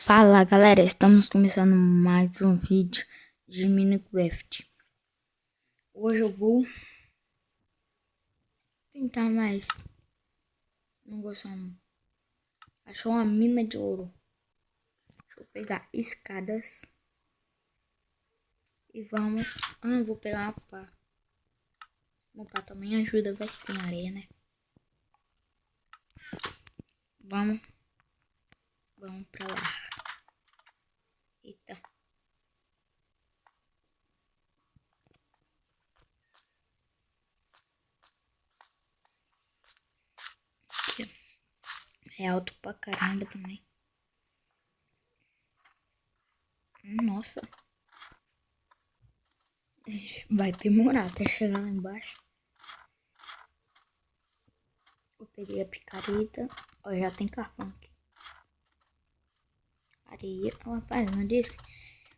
Fala galera, estamos começando mais um vídeo de Minecraft. Hoje eu vou tentar mais. Não vou só. Achou uma mina de ouro. Deixa eu pegar escadas. E vamos. Vou pegar uma pá. Uma pá também ajuda, vai se tem areia, né? Vamos pra lá. Eita. Aqui, ó. É alto pra caramba também. Nossa. Vai demorar até chegar lá embaixo. Eu peguei a picareta. Ó, já tem carvão aqui. Areia. Oh, rapaz, não disse?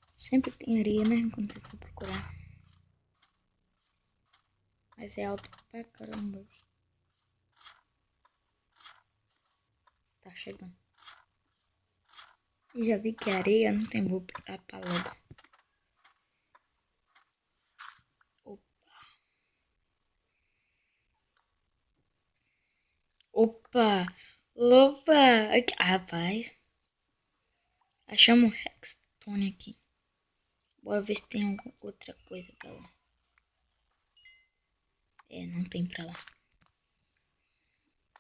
Sempre tem areia, né? Quando você for procurar. Mas é alto pra caramba. Tá chegando. E já vi que areia não tem, vou pegar pra logo. Opa! Opa! Aqui. Ah, rapaz. Achamos um Redstone aqui. Bora ver se tem alguma outra coisa pra lá. É, não tem pra lá.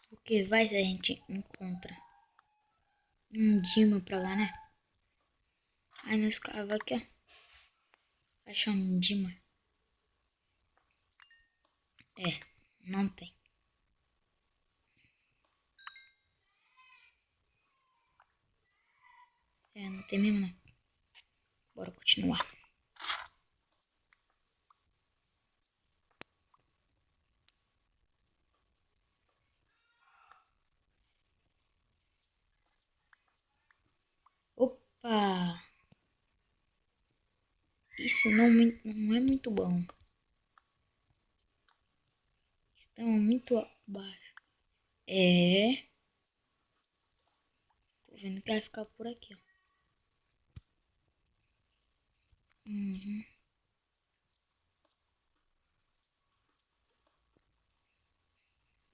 Porque vai se a gente encontra um Dima pra lá, né? Aí nós cava aqui, ó. Achamos um Dima. É, não tem. É, não tem mesmo não. Bora continuar. Opa! Isso não é muito bom. Estamos muito abaixo. É. Tô vendo que vai ficar por aqui, ó. Uhum.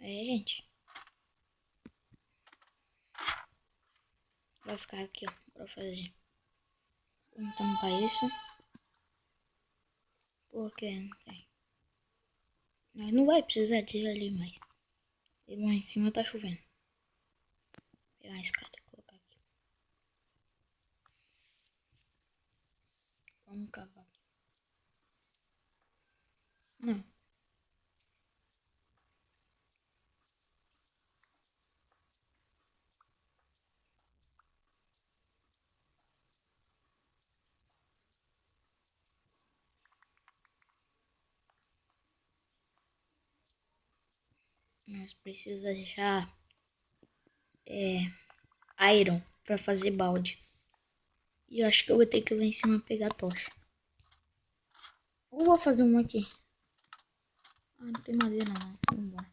É, gente. Vai ficar aqui, ó. Pra fazer. Vamos tampar isso. Porque não tem. Nós não vai precisar de ali mais. E lá em cima tá chovendo. Vou pegar a escada e colocar aqui. Vamos cavar aqui. Não. Nós precisamos achar iron pra fazer balde. E eu acho que eu vou ter que ir lá em cima pegar a tocha. Ou vou fazer uma aqui. Ah, não tem madeira não. Vambora.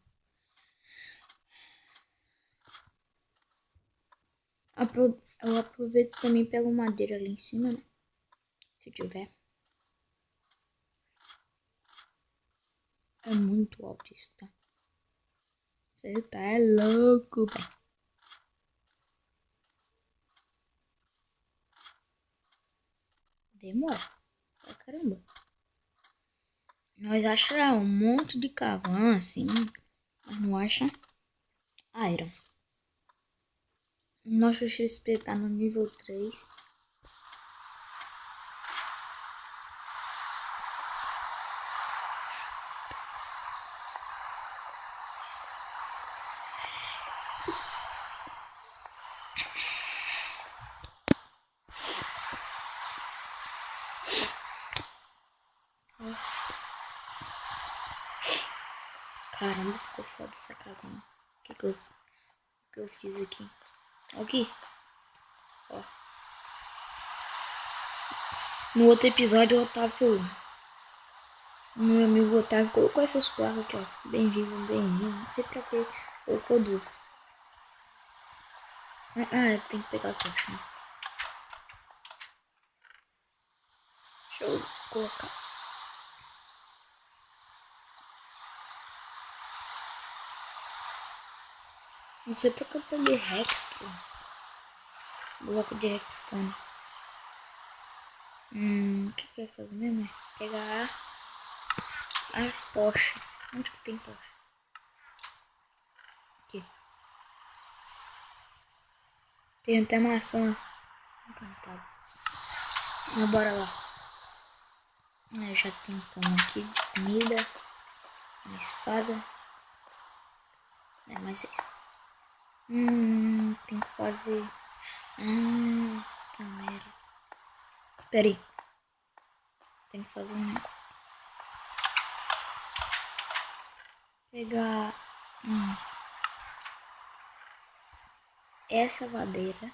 Eu aproveito também e pego madeira ali em cima, né? Se tiver. É muito alto isso, tá? Você tá louco, velho. Demora. Pra caramba. Nós achamos um monte de carvão, assim. Mas não acha iron. Nosso XP tá no nível 3. Nossa. Caramba, ficou foda essa casa, né? O que eu fiz aqui? Aqui. Ó. No outro episódio, o Otávio, meu amigo Otávio, colocou essas placas aqui, ó. Bem-vindo, bem-vindo. Não sei pra que colocou duas. Tem que pegar a tocha, né? Deixa eu colocar. Não sei porque eu peguei Rex, pô. Bloco de Redstone. O que eu ia fazer mesmo? É pegar as tochas. Onde que tem tocha? Aqui. Tem até maçã encantada. Mas bora lá. Eu já tenho pão aqui de comida. Uma espada. Mas é isso. Tem que fazer. Tá merda. Pera aí. Tem que fazer um negócio. Pegar essa madeira.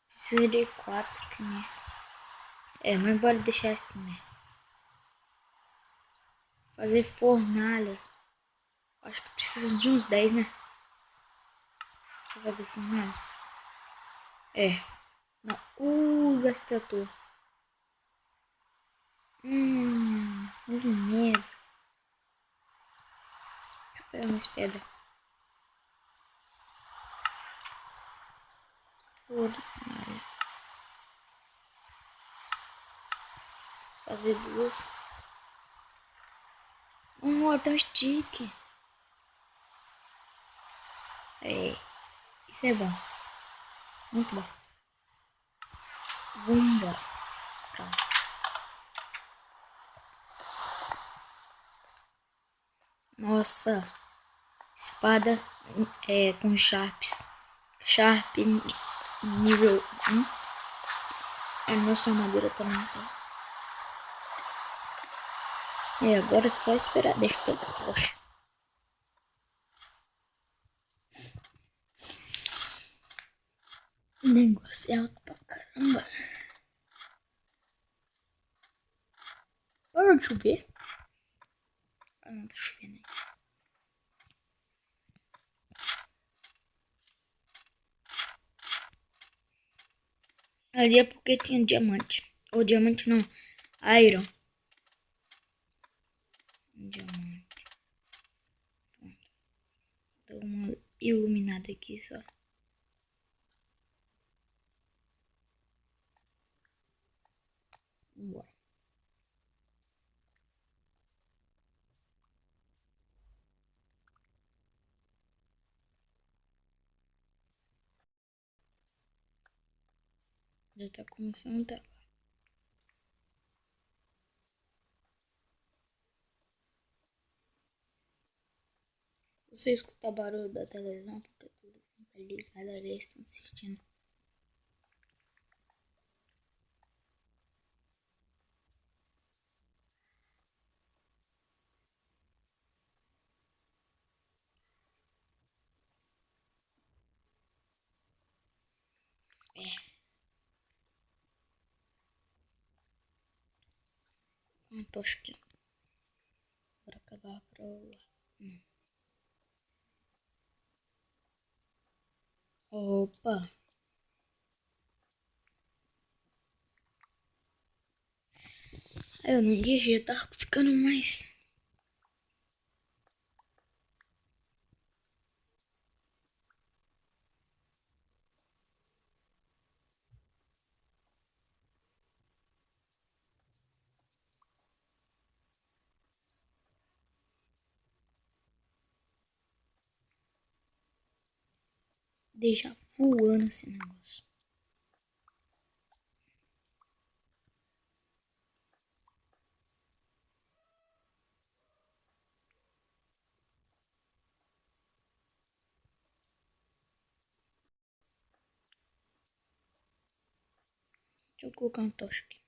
Precisa de 4, né? Mas bora deixar assim, né? Fazer fornalha. Acho que precisa de uns 10, né? Pra fazer fornalha. Não. Gastei tudo. Que merda. Deixa eu pegar umas pedras. Fornalha. Fazer 2. Tem um stick. Isso é bom. Muito bom. Vamos embora. Calma. Nossa. Espada com Sharp nível 1. A nossa armadura também tá. Agora é só esperar. Deixa eu pegar a tocha. O negócio é alto pra caramba. Parou de chover? Não, tá chovendo aí. Ali é porque tinha diamante. Ou diamante não. Iron. Diamante. Pronto. Dou uma iluminada aqui só. Vambora. Já tá começando a tá. Você escuta barulho da televisão, porque a televisão tá ligada ali, eles estão assistindo. Uma tocha aqui. Bora acabar pra lá. Opa. Eu não ia, já tá ficando mais. Deixa voando esse negócio. Deixa eu colocar uma tocha aqui.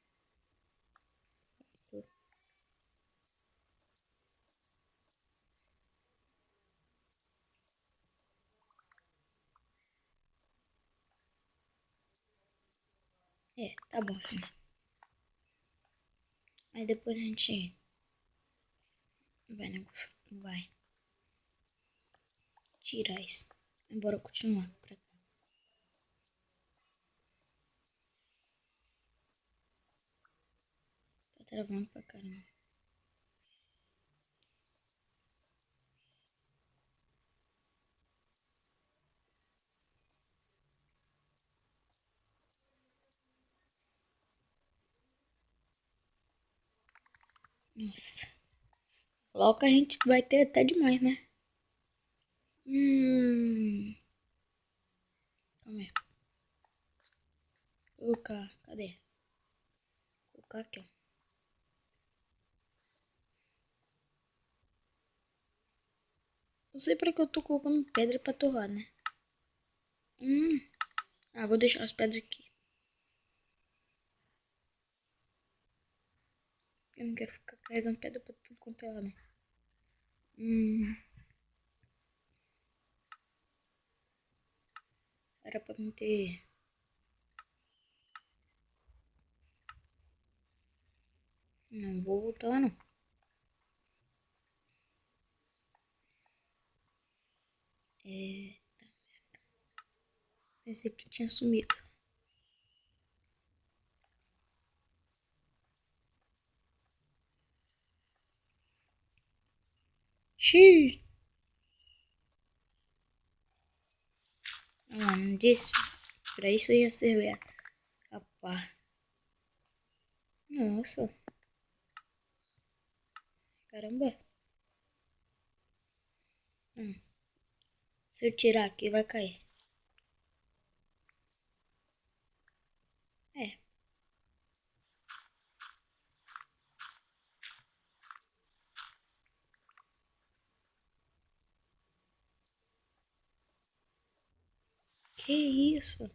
Tá bom assim. Aí depois a gente Vai, negócio. Não vai. Tirar isso. Embora continuar pra cá. Tá travando pra caramba. Nossa. Logo a gente vai ter até demais, né? Calma aí. Colocar. Cadê? Colocar aqui, ó. Não sei pra que eu tô colocando pedra pra torrar, né? Ah, vou deixar as pedras aqui. Eu não quero ficar carregando pedra pra tudo quanto é lá, não. Era pra me ter... Não vou voltar lá, não. Pensei que tinha sumido. Xiii. Ah, não disse. Pra isso ia servir a pá. Nossa. Caramba. Se eu tirar aqui, vai cair. É. Que isso?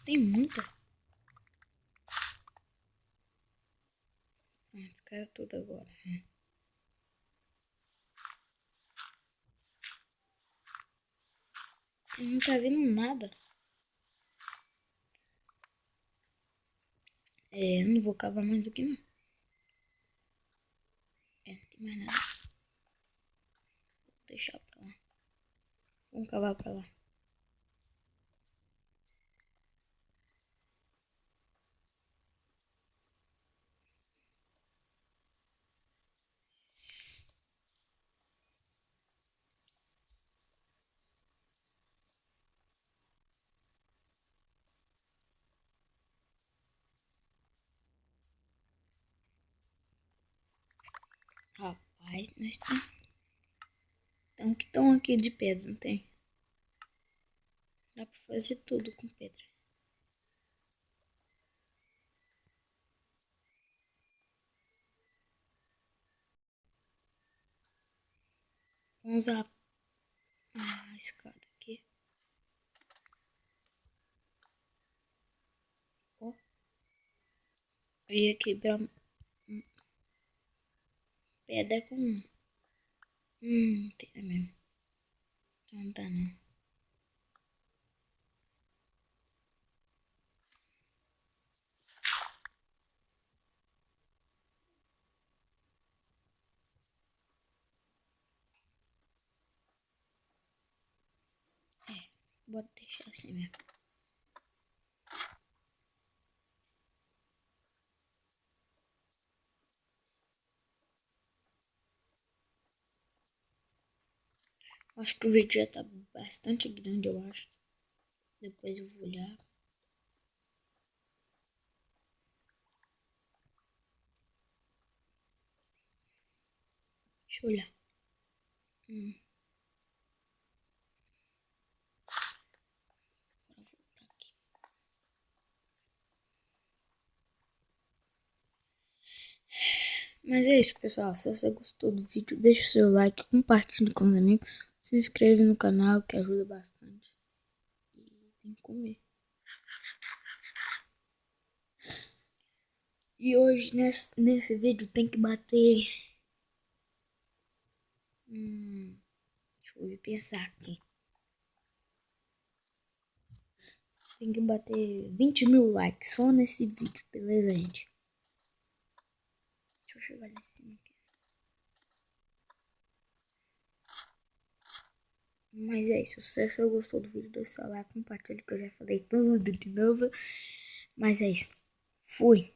Tem muita. Caiu tudo agora. Não tá vendo nada. Não vou cavar mais aqui, não. Não tem mais nada. Vou deixar pra lá. Vamos cavar pra lá. Rapaz, nós tem que estão aqui de pedra, não tem? Dá pra fazer tudo com pedra. Vamos usar a escada aqui. Ó. Eu ia quebrar pedra com... tem mesmo. Não dá não. Bora deixar assim mesmo. Acho que o vídeo já tá bastante grande, eu acho. Depois eu vou olhar. Deixa eu olhar. Agora eu vou voltar aqui. Mas é isso, pessoal. Se você gostou do vídeo, deixa o seu like, compartilhe com os amigos. Se inscreve no canal, que ajuda bastante. E tem que comer. E hoje, nesse vídeo, tem que bater... deixa eu pensar aqui. Tem que bater 20 mil likes só nesse vídeo, beleza, gente? Deixa eu chegar lá em cima aqui. Mas é isso, se você gostou do vídeo, deixa o seu like, compartilha que eu já falei tudo de novo. Mas é isso. Fui.